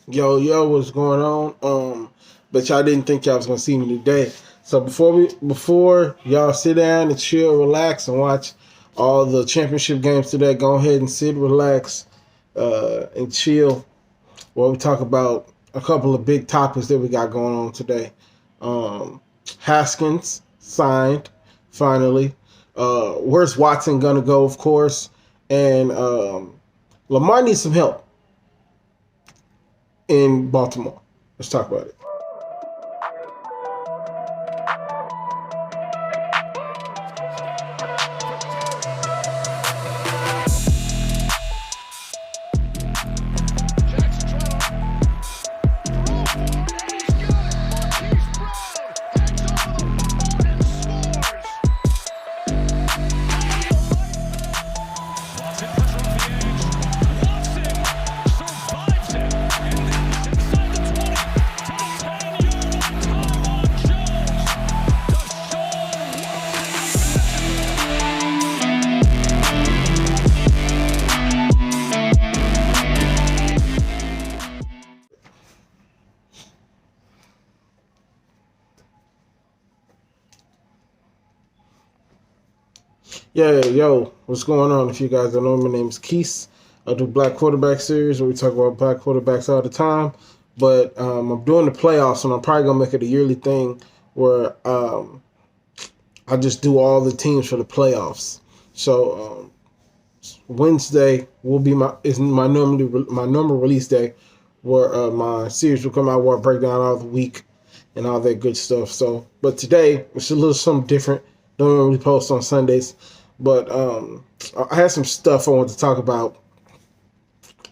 Yo, what's going on? But y'all didn't think y'all was gonna see me today. So before y'all sit down and chill, relax, and watch all the championship games today, go ahead and sit, relax, and chill. While we talk about a couple of big topics that we got going on today. Um, Haskins signed finally. Where's Watson gonna go? Of course, and Lamar needs some help in Baltimore. Let's talk about it. Yeah, yo, what's going on? If you guys don't know, my name is Keith. I do Black Quarterback Series where we talk about black quarterbacks all the time. But I'm doing the playoffs, and I'm probably going to make it a yearly thing where I just do all the teams for the playoffs. So Wednesday will be my normal release day, where my series will come out where I break down all the week and all that good stuff. So, but today it's a little something different. Don't normally post on Sundays, but I had some stuff I wanted to talk about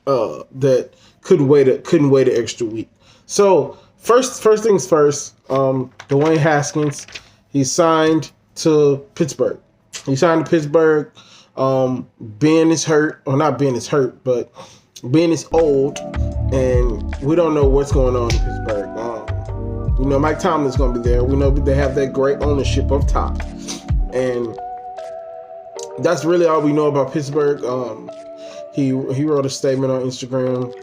that couldn't wait an extra week. So first things first. Dwayne Haskins, he signed to Pittsburgh. He signed to Pittsburgh. Ben is hurt, or not Ben is hurt, but Ben is old, and we don't know what's going on in Pittsburgh. We know Mike Tomlin's going to be there. We know they have that great ownership up top, and that's really all we know about Pittsburgh. He wrote a statement on Instagram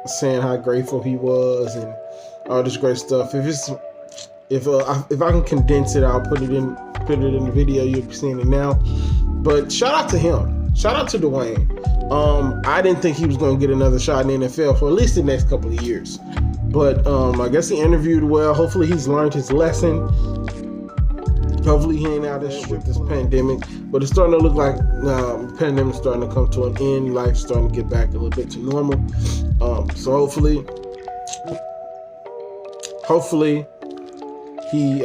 saying how grateful he was and all this great stuff. If I can condense it, I'll put it in the video. You'll be seeing it now. But shout out to him. Shout out to Dwayne. I didn't think he was going to get another shot in the NFL for at least the next couple of years. But I guess he interviewed well. Hopefully he's learned his lesson. Hopefully he ain't out with this pandemic. But it's starting to look like the pandemic's starting to come to an end. Life's starting to get back a little bit to normal. So hopefully he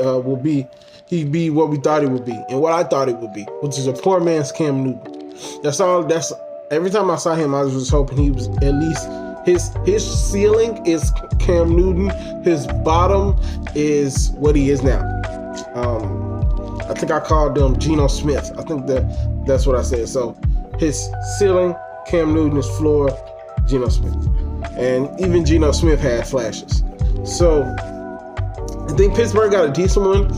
be what we thought he would be and what I thought he would be, which is a poor man's Cam Newton. That's all. That's every time I saw him, I was just hoping he was at least his ceiling is Cam Newton. His bottom is what he is now. I think I called him Geno Smith. I think that's what I said. So his ceiling, Cam Newton, his floor, Geno Smith. And even Geno Smith had flashes. So I think Pittsburgh got a decent one.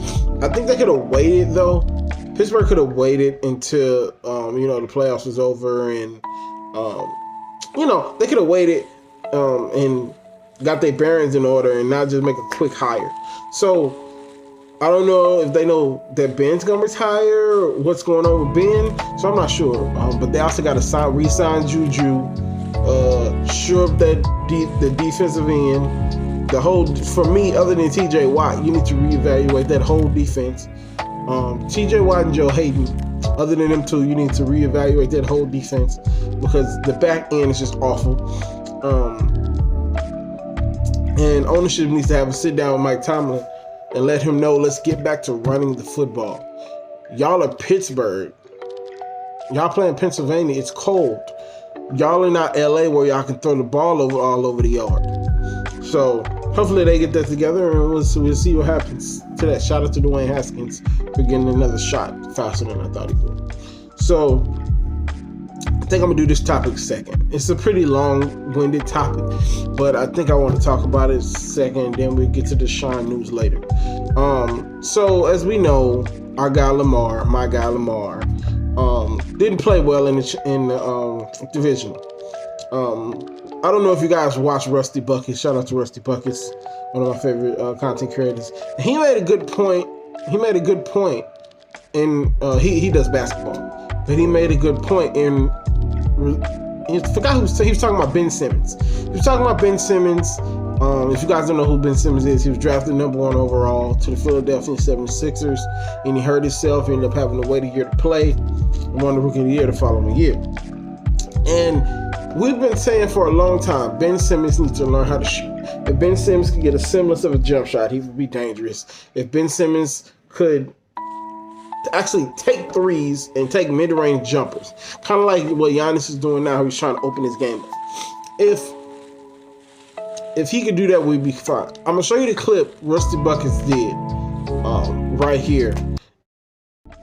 I think they could have waited though. Pittsburgh could have waited until the playoffs was over, and they could have waited and got their bearings in order and not just make a quick hire. So I don't know if they know that Ben's gonna retire or what's going on with Ben. So I'm not sure. But they also got to re-sign Juju, shore up the defensive end. For me, other than TJ Watt, you need to reevaluate that whole defense. TJ Watt and Joe Hayden, other than them two, you need to reevaluate that whole defense because the back end is just awful. And ownership needs to have a sit down with Mike Tomlin and let him know, let's get back to running the football. Y'all are Pittsburgh. Y'all playing Pennsylvania. It's cold. Y'all are not LA where y'all can throw the ball all over the yard. So hopefully they get that together, and we'll see what happens to that. Shout out to Dwayne Haskins for getting another shot faster than I thought he would. So I think I'm going to do this topic second. It's a pretty long-winded topic, but I think I want to talk about it second, and then we'll get to the Sean news later. So as we know, my guy Lamar, didn't play well in the division. I don't know if you guys watch Rusty Buckets. Shout out to Rusty Buckets, one of my favorite content creators. He made a good point. He made a good point in he does basketball, but he made a good point in. I forgot who he was talking about. Ben Simmons. He was talking about Ben Simmons. If you guys don't know who Ben Simmons is, he was drafted number 1 overall to the Philadelphia 76ers, and he hurt himself. He ended up having to wait a year to play, and won the Rookie of the Year the following year. And we've been saying for a long time, Ben Simmons needs to learn how to shoot. If Ben Simmons could get a semblance of a jump shot, he would be dangerous. If Ben Simmons could actually take threes and take mid-range jumpers, kind of like what Giannis is doing now, he's trying to open his game up. If he could do that, we'd be fine. I'm gonna show you the clip Rusty Buckets did right here.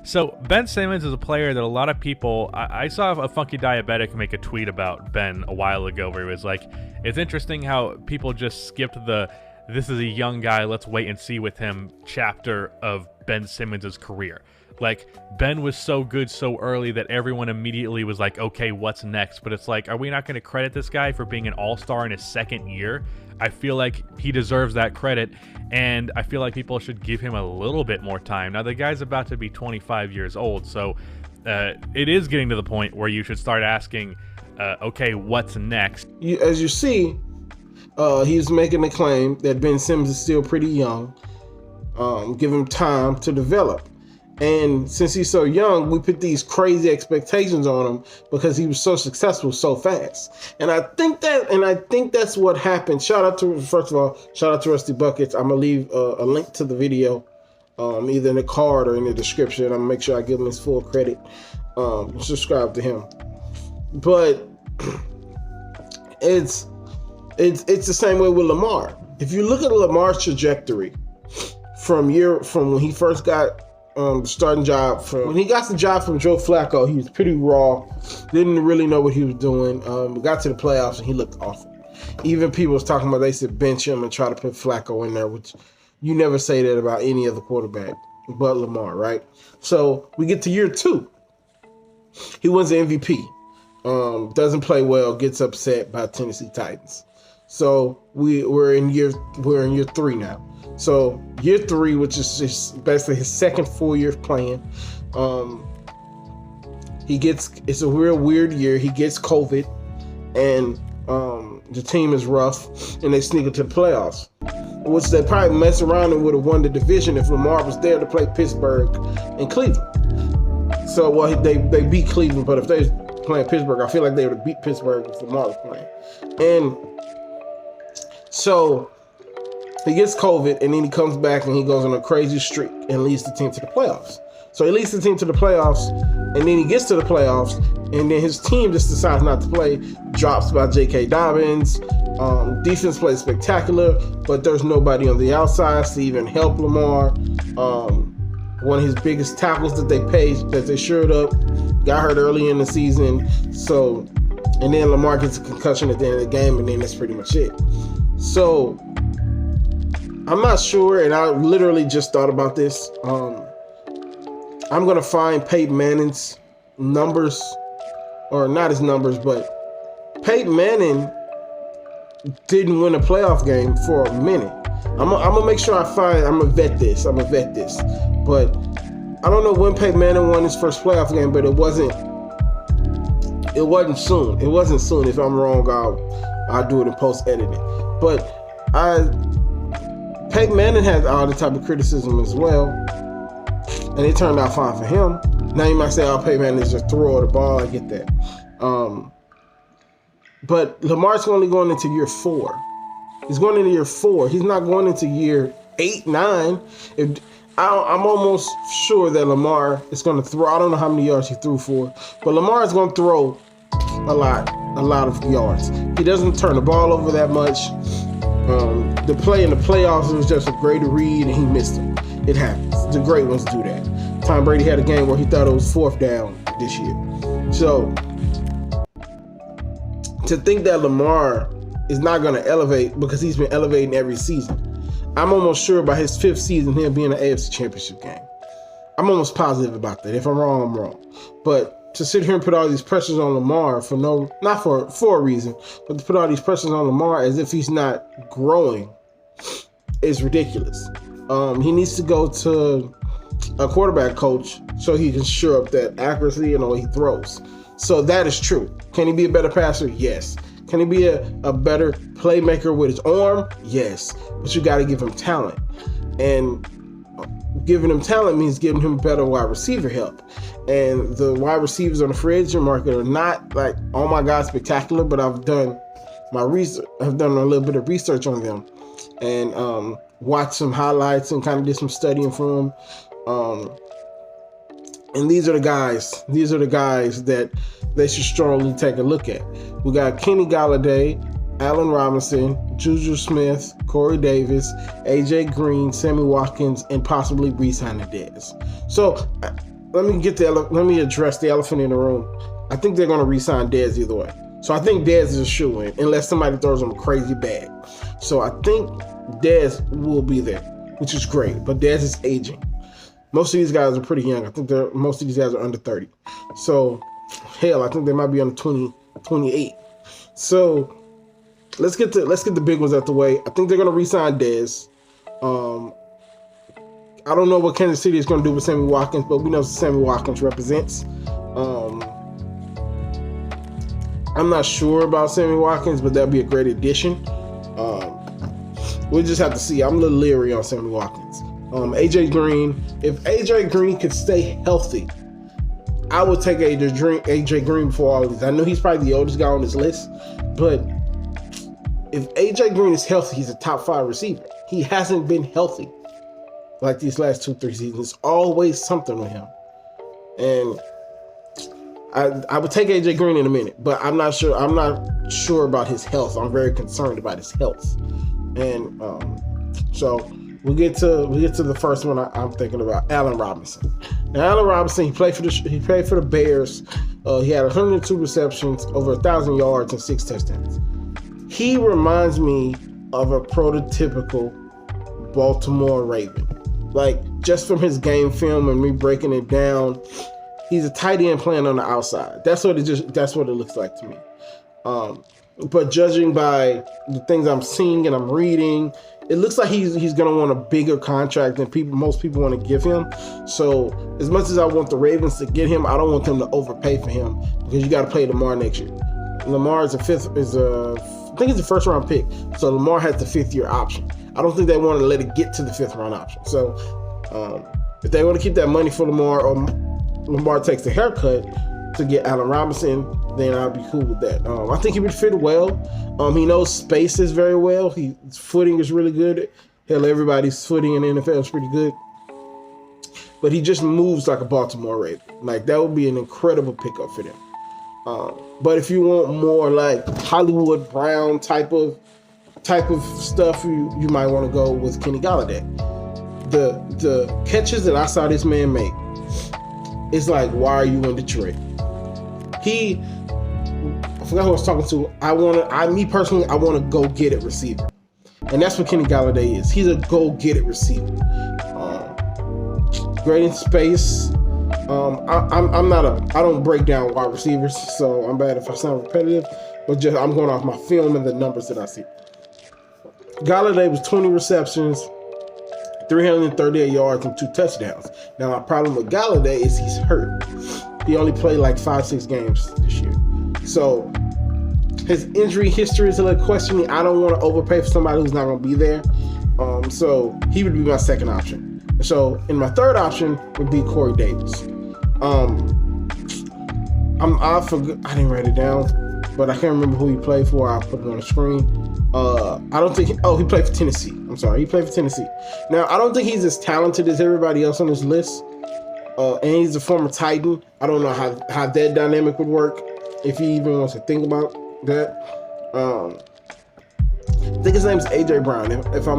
So Ben Simmons is a player that a lot of people, I saw a Funky Diabetic make a tweet about Ben a while ago where he was like, it's interesting how people just skipped the this is a young guy, let's wait and see with him chapter of Ben Simmons' career. Like, Ben was so good so early that everyone immediately was like, okay, what's next? But it's like, are we not going to credit this guy for being an all-star in his second year? I feel like he deserves that credit, and I feel like people should give him a little bit more time. Now, the guy's about to be 25 years old, so it is getting to the point where you should start asking, okay, what's next? As you see, he's making the claim that Ben Simmons is still pretty young. Give him time to develop. And since he's so young, we put these crazy expectations on him because he was so successful so fast. And I think that's what happened. First of all, shout out to Rusty Buckets. I'm gonna leave a link to the video, either in the card or in the description. I'm gonna make sure I give him his full credit. Subscribe to him. But it's the same way with Lamar. If you look at Lamar's trajectory from when he first got starting job, when he got the job from Joe Flacco, he was pretty raw, didn't really know what he was doing. We got to the playoffs and he looked awful. Even people was talking about they should bench him and try to put Flacco in there, which you never say that about any other quarterback but Lamar, right? So we get to year 2. He wins the MVP. Doesn't play well, gets upset by Tennessee Titans. So we're in year 3 now. So year 3, which is basically his second full year of playing, it's a real weird year. He gets COVID, and the team is rough, and they sneak into the playoffs, which they probably mess around and would have won the division if Lamar was there to play Pittsburgh and Cleveland. So, well, they beat Cleveland, but if they was playing Pittsburgh, I feel like they would have beat Pittsburgh if Lamar was playing. And so he gets COVID, and then he comes back and he goes on a crazy streak and leads the team to the playoffs. So he leads the team to the playoffs, and then he gets to the playoffs, and then his team just decides not to play, drops by J.K. Dobbins. Defense plays spectacular, but there's nobody on the outside to even help Lamar. One of his biggest tackles that they shored up got hurt early in the season. So, and then Lamar gets a concussion at the end of the game, and then that's pretty much it. So I'm not sure, and I literally just thought about this. I'm going to find Peyton Manning's numbers, or not his numbers, but Peyton Manning didn't win a playoff game for a minute. I'm going to make sure I'm going to vet this. But I don't know when Peyton Manning won his first playoff game, but it wasn't soon. It wasn't soon. If I'm wrong, I'll do it in post-editing. But Peyton Manning had all the type of criticism as well, and it turned out fine for him. Now you might say, oh, Peyton Manning is just a thrower of the ball. I get that. But Lamar's only going into year 4. He's going into year 4. He's not going into year 8, 9. I'm almost sure that Lamar is going to throw. I don't know how many yards he threw for, but Lamar is going to throw a lot of yards. He doesn't turn the ball over that much. The play in the playoffs was just a great read, and he missed it. It happens. The great ones do that. Tom Brady had a game where he thought it was 4th down this year. So to think that Lamar is not going to elevate because he's been elevating every season. I'm almost sure by his 5th season he'll be in the AFC Championship game. I'm almost positive about that. If I'm wrong, I'm wrong. But to sit here and put all these pressures on Lamar not for a reason, but to put all these pressures on Lamar as if he's not growing is ridiculous. He needs to go to a quarterback coach so he can shore up that accuracy and the way he throws. So that is true. Can he be a better passer? Yes. Can he be a better playmaker with his arm? Yes. But you got to give him talent. And giving him talent means giving him better wide receiver help. And the wide receivers on the free agent market are not like, oh my God, spectacular, but I've done my research. I've done a little bit of research on them and watched some highlights and kind of did some studying for them. And these are the guys that they should strongly take a look at. We got Kenny Galladay, Allen Robinson, Juju Smith, Corey Davis, AJ Green, Sammy Watkins, and possibly re-signing Dez. So let me address the elephant in the room. I think they're going to re-sign Dez either way. So I think Dez is a shoo-in unless somebody throws him a crazy bag. So I think Dez will be there, which is great. But Dez is aging. Most of these guys are pretty young. I think most of these guys are under 30. So, hell, I think they might be under 28. So, let's get the big ones out the way. I think they're going to re-sign Dez. I don't know what Kansas City is going to do with Sammy Watkins, but we know Sammy Watkins represents. I'm not sure about Sammy Watkins, but that'd be a great addition. We'll just have to see. I'm a little leery on Sammy Watkins. AJ Green. If AJ Green could stay healthy, I would take AJ Green before all of these. I know he's probably the oldest guy on this list, but if AJ Green is healthy, he's a top 5 receiver. He hasn't been healthy like these last 2-3 seasons. There's always something with him. And I would take AJ Green in a minute, but I'm not sure about his health. I'm very concerned about his health. And so we'll get to the first one I'm thinking about, Allen Robinson. Now, Allen Robinson, he played for the Bears. He had 102 receptions, over 1,000 yards, and 6 touchdowns. He reminds me of a prototypical Baltimore Raven. Like, just from his game film and me breaking it down, he's a tight end playing on the outside. That's what it looks like to me. But judging by the things I'm seeing and I'm reading, it looks like he's going to want a bigger contract than most people want to give him. So as much as I want the Ravens to get him, I don't want them to overpay for him because you got to play Lamar next year. Lamar is I think he's a first round pick. So Lamar has the 5th year option. I don't think they want to let it get to the 5th round option. So if they want to keep that money for Lamar, or Lamar takes the haircut to get Allen Robinson, then I'll be cool with that. I think he would fit well. He knows spaces very well. His footing is really good. Hell, everybody's footing in the NFL is pretty good. But he just moves like a Baltimore Raven. Like, that would be an incredible pickup for them. But if you want more like Hollywood Brown type of stuff, you might want to go with Kenny Galladay. The catches that I saw this man make, it's like, why are you in Detroit? I forgot who I was talking to. I want to go get it receiver. And that's what Kenny Galladay is. He's a go get it receiver. Great in space. I don't break down wide receivers, so I'm bad if I sound repetitive, but I'm going off my film and the numbers that I see. Galladay was 20 receptions, 338 yards, and 2 touchdowns. Now, my problem with Galladay is he's hurt. He only played like 5-6 games this year. So his injury history is a little questioning. I don't want to overpay for somebody who's not going to be there. So he would be my second option. So in my third option would be Corey Davis. I didn't write it down, but I can't remember who he played for. I'll put it on the screen. He played for Tennessee. I'm sorry, he played for Tennessee. Now, I don't think he's as talented as everybody else on this list. And he's a former Titan. I don't know how that dynamic would work, if he even wants to think about that. I think his name's AJ Brown. If I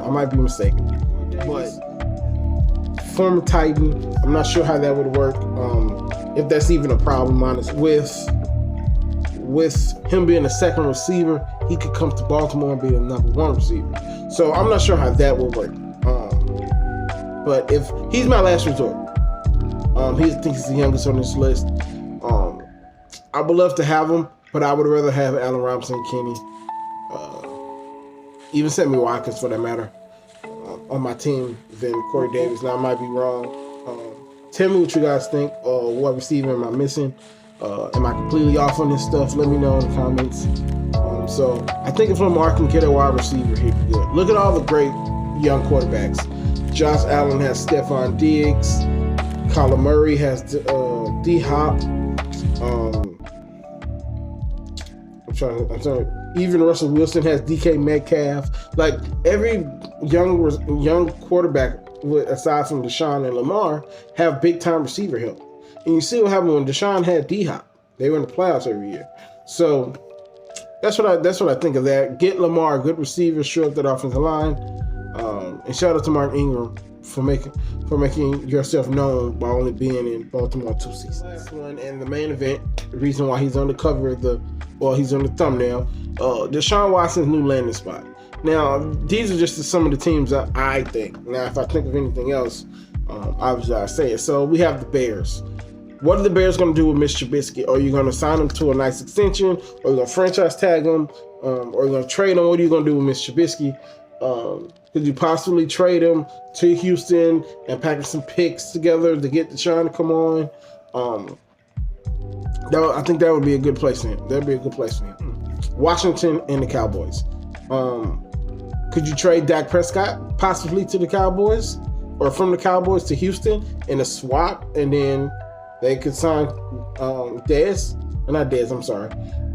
might be mistaken, but former Titan. I'm not sure how that would work. If that's even a problem, honest. With him being a second receiver, he could come to Baltimore and be the number 1 receiver. So I'm not sure how that will work. But if he's my last resort, I think he's the youngest on this list. I would love to have him, but I would rather have Allen Robinson, Kenny, even Sammy Watkins for that matter, on my team than Corey Davis. Now I might be wrong. Tell me what you guys think. What receiver am I missing? Am I completely off on this stuff? Let me know in the comments. So I think if Lamar can get a wide receiver, he'd be good. Look at all the great young quarterbacks. Josh Allen has Stephon Diggs. Kyler Murray has D-Hop. I'm sorry. Even Russell Wilson has DK Metcalf. Like every young quarterback, aside from Deshaun and Lamar, have big time receiver help. And you see what happened when Deshaun had D-Hop. They were in the playoffs every year. So that's what I think of that. Get Lamar a good receiver, shore up that offensive line. And shout out to Mark Ingram for making yourself known by only being in Baltimore 2 seasons. Last one and the main event, the reason why he's on the cover of he's on the thumbnail. Deshaun Watson's new landing spot. Now, these are just some of the teams that I think. Now, if I think of anything else, obviously I say it. So we have the Bears. What are the Bears going to do with Mitch Trubisky? Are you going to sign him to a nice extension? Or are you going to franchise tag him? Or are you going to trade him? What are you going to do with Mitch Trubisky? Could you possibly trade him to Houston and package some picks together to get Deshaun to come on? I think that would be a good place for him. That would be a good place for him. Washington and the Cowboys. Could you trade Dak Prescott possibly to the Cowboys? Or from the Cowboys to Houston in a swap, and then they could sign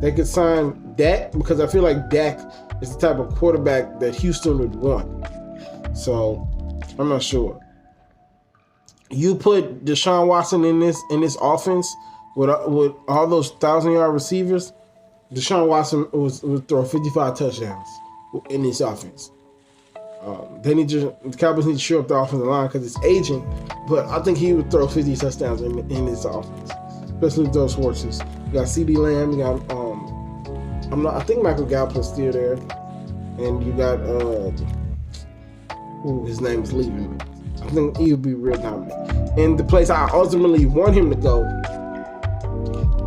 They could sign Dak, because I feel like Dak is the type of quarterback that Houston would want. So I'm not sure. You put Deshaun Watson in this offense with all those 1,000-yard receivers, Deshaun Watson would throw 55 touchdowns in this offense. The Cowboys need to shore up the offensive line because it's aging, but I think he would throw 50 touchdowns in this offense, especially with those horses. You got CeeDee Lamb, you got I think Michael Gallup is still there, and you got his name is leaving me. I think he would be real dominant. And the place I ultimately want him to go,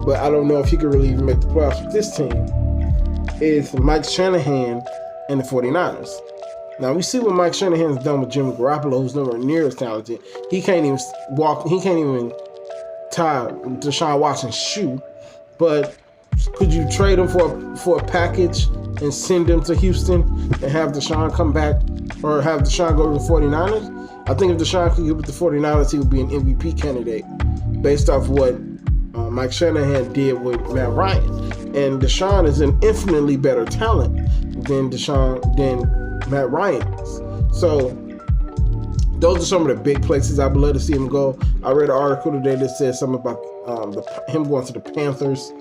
but I don't know if he could really even make the playoffs with this team, is Mike Shanahan and the 49ers. Now, we see what Mike Shanahan's done with Jimmy Garoppolo, who's nowhere near as talented. He can't even tie Deshaun Watson's shoe. But could you trade him for a package and send him to Houston and have Deshaun come back, or have Deshaun go to the 49ers? I think if Deshaun could get with the 49ers, he would be an MVP candidate based off what Mike Shanahan did with Matt Ryan. And Deshaun is an infinitely better talent than Matt Ryan is. So those are some of the big places I would love to see him go. I read an article today that said something about him going to the Panthers.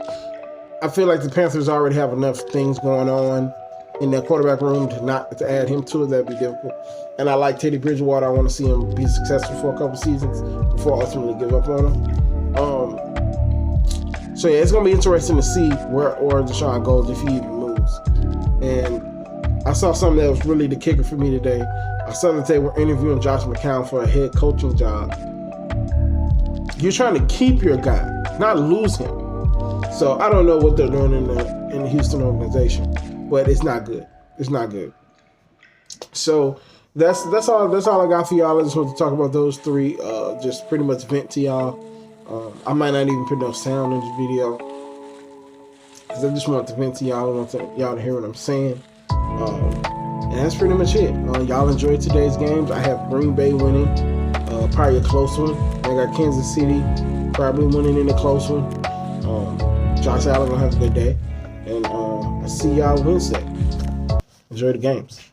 I feel like the Panthers already have enough things going on in their quarterback room to add him to it. That'd be difficult. And I like Teddy Bridgewater. I want to see him be successful for a couple seasons before I ultimately give up on him. So yeah, it's gonna be interesting to see where Deshaun goes, if he even moves. And I saw something that was really the kicker for me today. I saw that they were interviewing Josh McCown for a head coaching job. You're trying to keep your guy, not lose him. So I don't know what they're doing in the Houston organization, but it's not good. It's not good. So that's all I got for y'all. I just want to talk about those three. Just pretty much vent to y'all. I might not even put no sound in this video because I just want to vent to y'all. I want y'all to hear what I'm saying. And that's pretty much it. Y'all enjoyed today's games. I have Green Bay winning, probably a close one. I got Kansas City probably winning in a close one. Josh Allen gonna have a good day, and I'll see y'all Wednesday. Enjoy the games.